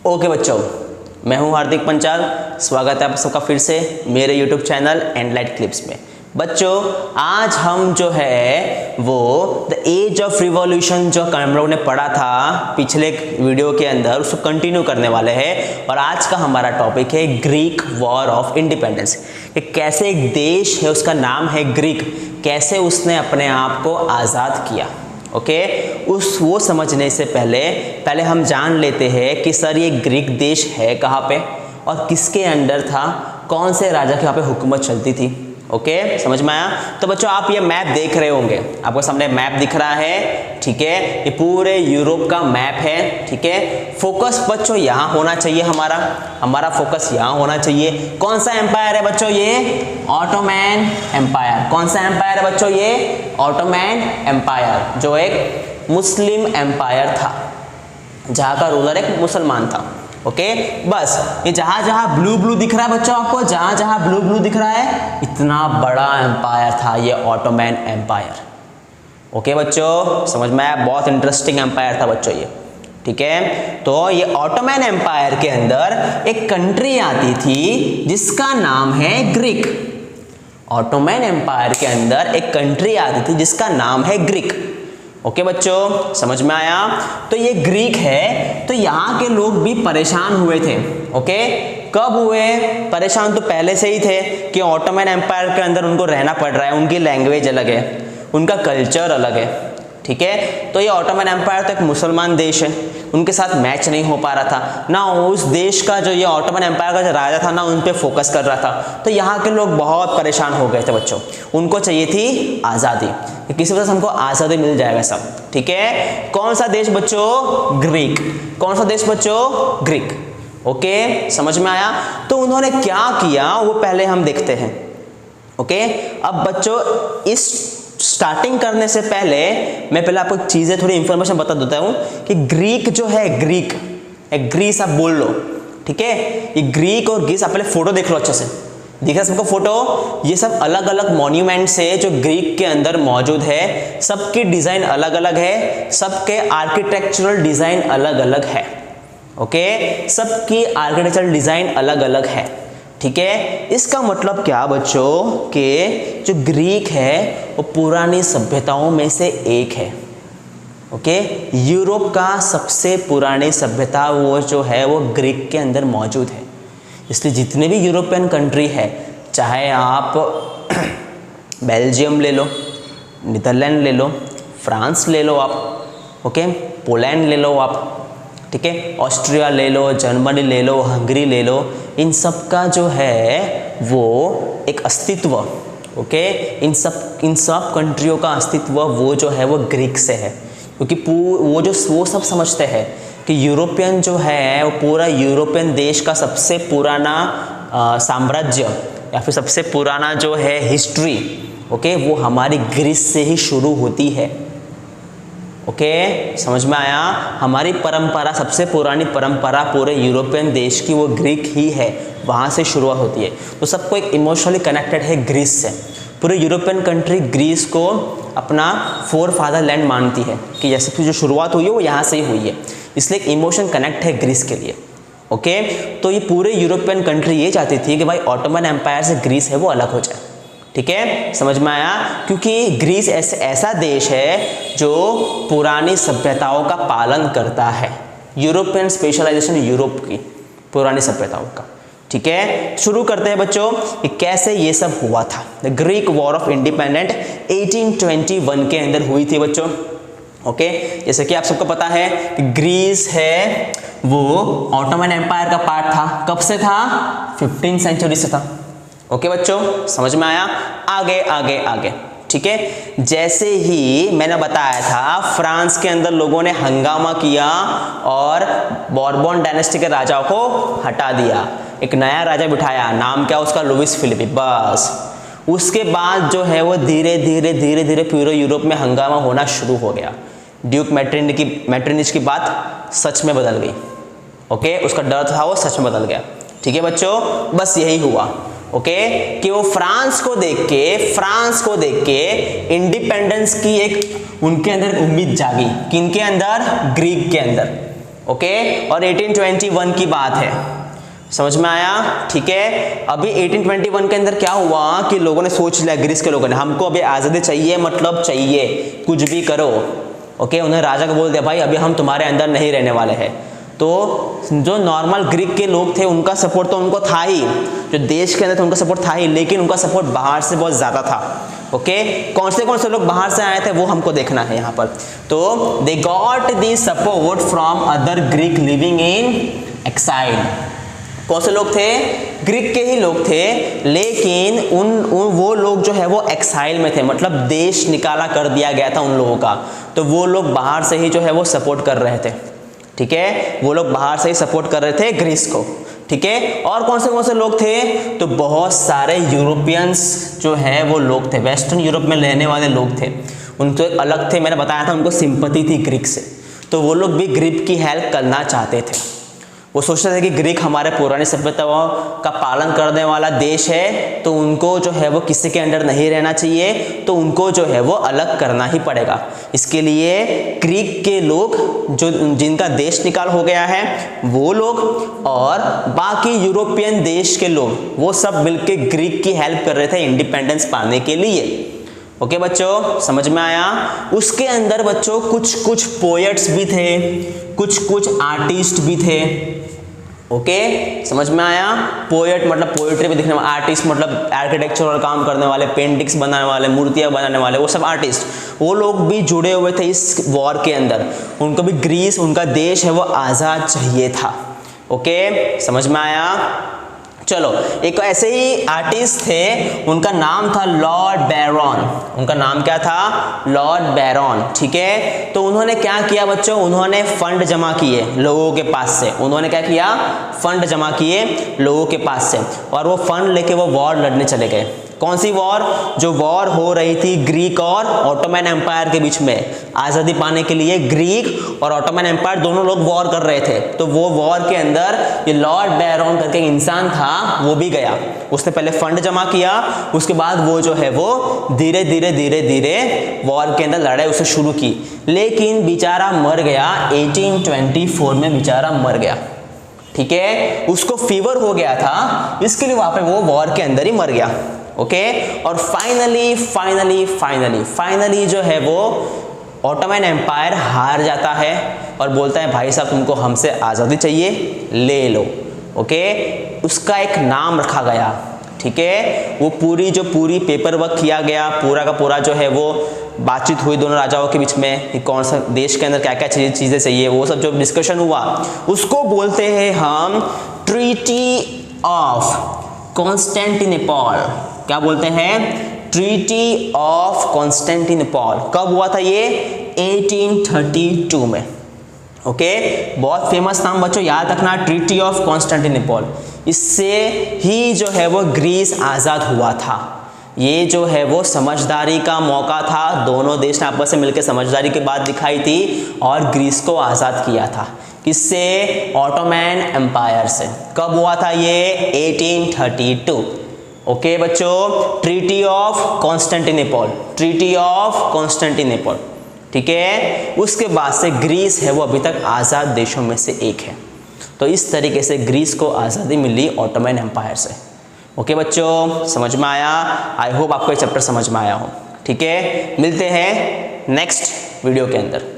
Okay बच्चों, मैं हूं हार्दिक पंचाल। स्वागत है आप सबका फिर से मेरे यूट्यूब चैनल एंडलाइट क्लिप्स में। बच्चों, आज हम जो है वो द एज ऑफ रिवॉल्यूशन जो हम लोगों ने पढ़ा था पिछले वीडियो के अंदर, उसको कंटिन्यू करने वाले हैं। और आज का हमारा टॉपिक है ग्रीक वॉर ऑफ इंडिपेंडेंस। कैसे एक देश है, उसका नाम है ग्रीक, कैसे उसने अपने आप को आज़ाद किया। ओके, वो समझने से पहले हम जान लेते हैं कि सर ये ग्रीक देश है कहाँ पे और किसके अंडर था, कौन से राजा के यहाँ पे हुकूमत चलती थी। ओके, समझ में आया? तो बच्चों आप ये मैप देख रहे होंगे, आपको सामने मैप दिख रहा है, ठीक है। ये पूरे यूरोप का मैप है, ठीक है। फोकस बच्चों यहाँ होना चाहिए, हमारा फोकस यहाँ होना चाहिए। कौन सा एम्पायर है बच्चों? ये ऑटोमैन एम्पायर। कौन सा एम्पायर है बच्चों? ये ऑटोमैन एम्पायर, जो एक मुस्लिम एम्पायर था, जहाँ का रूलर एक मुसलमान था। ओके, बस ये जहां जहां ब्लू दिख रहा है बच्चों आपको, जहां जहां ब्लू दिख रहा है, इतना बड़ा एम्पायर था ये ऑटोमैन एम्पायर। ओके बच्चों, समझ में आया? बहुत इंटरेस्टिंग एम्पायर था बच्चों ये, ठीक है। तो ये ऑटोमैन एम्पायर के अंदर एक कंट्री आती थी जिसका नाम है ग्रीक। ऑटोमैन एम्पायर के अंदर एक कंट्री आती थी जिसका नाम है ग्रीक। ओके बच्चों, समझ में आया? तो ये ग्रीक है, तो यहाँ के लोग भी परेशान हुए थे। ओके, कब हुए परेशान? तो पहले से ही थे कि ऑटोमैन एम्पायर के अंदर उनको रहना पड़ रहा है, उनकी लैंग्वेज अलग है, उनका कल्चर अलग है, ठीक है। तो ये ऑटोमैन एम्पायर तो एक मुसलमान देश है, उनके साथ मैच नहीं हो पा रहा था ना। उस देश का जो ये ऑटोमैन एम्पायर का जो राजा था ना, उन पे फोकस कर रहा था। तो यहाँ के लोग बहुत परेशान हो गए थे बच्चों, उनको चाहिए थी आज़ादी, किसी वजह से हमको आज़ादी मिल जाएगा सब, ठीक है। कौन सा देश बच्चों? ग्रीक। कौन सा देश बच्चों? ग्रीक। ओके, समझ में आया? तो उन्होंने क्या किया वो पहले हम देखते हैं। ओके, अब बच्चों इस स्टार्टिंग करने से पहले मैं पहले आपको चीजें थोड़ी इंफॉर्मेशन बता देता हूं कि ग्रीक जो है, ग्रीस आप बोल लो, ठीक है। ये ग्रीक और ग्रीस आप पहले फोटो देख लो अच्छे से, दिख रहा है सबको फोटो? ये सब अलग अलग मॉन्यूमेंट्स है जो ग्रीक के अंदर मौजूद है। सबकी डिजाइन अलग अलग है, सबके आर्किटेक्चरल डिजाइन अलग अलग है। ओके, सबकी आर्किटेक्चरल डिजाइन अलग अलग है, ठीक है। इसका मतलब क्या बच्चों कि जो ग्रीक है वो पुरानी सभ्यताओं में से एक है। ओके, यूरोप का सबसे पुरानी सभ्यता वो जो है वो ग्रीक के अंदर मौजूद है। इसलिए जितने भी यूरोपियन कंट्री है, चाहे आप बेल्जियम ले लो, नीदरलैंड ले लो, फ्रांस ले लो आप, ओके, पोलैंड ले लो आप, ठीक है, ऑस्ट्रिया ले लो, जर्मनी ले लो, हंगरी ले लो, इन सब का जो है वो एक अस्तित्व, ओके, इन सब कंट्रियों का अस्तित्व वो जो है वो ग्रीक से है। क्योंकि वो सब समझते हैं कि यूरोपियन जो है वो पूरा यूरोपियन देश का सबसे पुराना साम्राज्य या फिर सबसे पुराना जो है हिस्ट्री, ओके, वो हमारी ग्रीस से ही शुरू होती है। ओके, समझ में आया? हमारी परंपरा, सबसे पुरानी परंपरा पूरे यूरोपियन देश की वो ग्रीक ही है, वहाँ से शुरुआत होती है। तो सबको एक इमोशनली कनेक्टेड है ग्रीस से। पूरे यूरोपियन कंट्री ग्रीस को अपना फोर फादर लैंड मानती है कि जैसे जो शुरुआत हुई है वो यहाँ से ही हुई है, इसलिए एक इमोशन कनेक्ट है ग्रीस के लिए। ओके, तो ये पूरे यूरोपियन कंट्री ये चाहती थी कि भाई ऑटोमन एम्पायर से ग्रीस है वो अलग हो जाए, ठीक है, समझ में आया? क्योंकि ग्रीस ऐसा देश है जो पुरानी सभ्यताओं का पालन करता है, यूरोपियन स्पेशलाइजेशन यूरोप की पुरानी सभ्यताओं का, ठीक है। शुरू करते हैं बच्चों कि कैसे ये सब हुआ था। The Greek war of independent 1821 के अंदर हुई थी बच्चों। ओके, जैसे कि आप सबको पता है कि ग्रीस है वो ऑटोमन एम्पायर का पार्ट था। कब से था? 15th सेंचुरी से था। ओके बच्चों, समझ में आया? आगे आगे आगे, ठीक है। जैसे ही मैंने बताया था फ्रांस के अंदर लोगों ने हंगामा किया और बॉर्बन डायनेस्टी के राजाओं को हटा दिया, एक नया राजा बिठाया, नाम क्या उसका? Louis Philippe. बस उसके बाद जो है वो धीरे धीरे पूरे यूरोप में हंगामा होना शुरू हो गया। ड्यूक मैट्रिनिच की बात सच में बदल गई। ओके, उसका डर था वो सच में बदल गया, ठीक है बच्चों। बस यही हुआ, ओके, कि वो फ्रांस को देख के इंडिपेंडेंस की एक उनके अंदर उम्मीद जागी। किनके अंदर? ग्रीक के अंदर। ओके, और 1821 की बात है, समझ में आया? ठीक है, अभी 1821 के अंदर क्या हुआ कि लोगों ने सोच लिया, ग्रीस के लोगों ने, हमको अभी आज़ादी चाहिए, मतलब चाहिए, कुछ भी करो। ओके, उन्होंने राजा को बोल दिया भाई अभी हम तुम्हारे अंदर नहीं रहने वाले हैं। तो जो नॉर्मल ग्रीक के लोग थे उनका सपोर्ट तो उनको था ही, जो देश के अंदर था उनका सपोर्ट था ही, लेकिन उनका सपोर्ट बाहर से बहुत ज़्यादा था। ओके, कौन से लोग बाहर से आए थे वो हमको देखना है यहाँ पर। तो they got the support from other Greek living in exile. कौन से लोग थे? ग्रीक के ही लोग थे, लेकिन वो लोग जो है वो एक्साइल में थे, मतलब देश निकाला कर दिया गया था उन लोगों का। तो वो लोग बाहर से ही जो है वो सपोर्ट कर रहे थे। ठीक है, वो लोग बाहर से ही सपोर्ट कर रहे थे ग्रीस को। ठीक है, और कौन से लोग थे? तो बहुत सारे यूरोपियंस जो है वो लोग थे, वेस्टर्न यूरोप में रहने वाले लोग थे, उनको एक अलग थे, मैंने बताया था उनको सिंपैथी थी ग्रीक से। तो वो लोग भी ग्रीक की हेल्प करना चाहते थे। वो सोचते थे कि ग्रीक हमारे पुरानी सभ्यताओं का पालन करने वाला देश है, तो उनको जो है वो किसी के अंडर नहीं रहना चाहिए, तो उनको जो है वो अलग करना ही पड़ेगा। इसके लिए ग्रीक के लोग जो जिनका देश निकाल हो गया है वो लोग और बाकी यूरोपियन देश के लोग, वो सब मिलकर ग्रीक की हेल्प कर रहे थे इंडिपेंडेंस पाने के लिए। ओके बच्चों, समझ में आया? उसके अंदर बच्चों कुछ पोएट्स भी थे, कुछ आर्टिस्ट भी थे। ओके, समझ में आया? पोएट मतलब पोएट्री भी लिखने वाले, आर्टिस्ट मतलब आर्किटेक्चरल काम करने वाले, पेंटिंग्स बनाने वाले, मूर्तियां बनाने वाले, वो सब आर्टिस्ट, वो लोग भी जुड़े हुए थे इस वॉर के अंदर। उनको भी ग्रीस, उनका देश है वो आज़ाद चाहिए था। ओके, समझ में आया? चलो, एक ऐसे ही आर्टिस्ट थे, उनका नाम था लॉर्ड बैरन। उनका नाम क्या था? लॉर्ड बैरन। ठीक है, तो उन्होंने क्या किया बच्चों? उन्होंने फंड जमा किए लोगों के पास से। उन्होंने क्या किया? फंड जमा किए लोगों के पास से, और वो फंड लेके वो वॉर लड़ने चले गए। कौन सी वॉर? जो वॉर हो रही थी ग्रीक और ऑटोमन एम्पायर के बीच में। आज़ादी पाने के लिए ग्रीक और ऑटोमन एम्पायर दोनों लोग वॉर कर रहे थे। तो वो वॉर के अंदर ये लॉर्ड बैरन करके इंसान था, वो भी गया। उसने पहले फंड जमा किया, उसके बाद वो जो है वो धीरे धीरे वॉर के अंदर लड़ाई उसे शुरू की, लेकिन बेचारा मर गया। 1824 में बेचारा मर गया। ठीक है, उसको फीवर हो गया था, इसके लिए वहां पे वो वॉर के अंदर ही मर गया। ओके, और फाइनली जो है वो ऑटोमन एम्पायर हार जाता है और बोलता है भाई साहब तुमको हमसे आज़ादी चाहिए, ले लो। ओके, उसका एक नाम रखा गया। ठीक है, वो पूरी पेपर वर्क किया गया, पूरा का पूरा जो है वो बातचीत हुई दोनों राजाओं के बीच में कि कौन सा देश के अंदर क्या क्या चीज़ें चाहिए, वो सब जो डिस्कशन हुआ उसको बोलते हैं हम ट्रीटी ऑफ कॉन्स्टेंटिनोपल। क्या बोलते हैं? Treaty of Constantinople. कब हुआ था ये? 1832 में। ओके, बहुत फेमस नाम बच्चों, याद रखना, ट्रीटी ऑफ कॉन्स्टेंटिनोपल। इससे ही जो है वो ग्रीस आज़ाद हुआ था। ये जो है वो समझदारी का मौका था, दोनों देश ने आपस में मिलकर समझदारी की बात दिखाई थी और ग्रीस को आज़ाद किया था। किससे? ऑटोमन एम्पायर से। कब हुआ था ये? 1832। ओके बच्चों, treaty of Constantinople, treaty of Constantinople. ठीक है, उसके बाद से ग्रीस है वो अभी तक आज़ाद देशों में से एक है। तो इस तरीके से ग्रीस को आज़ादी मिली ऑटोमन एम्पायर से। ओके बच्चों, समझ में आया? आई होप आपको ये चैप्टर समझ में आया हो। ठीक है, मिलते हैं नेक्स्ट वीडियो के अंदर।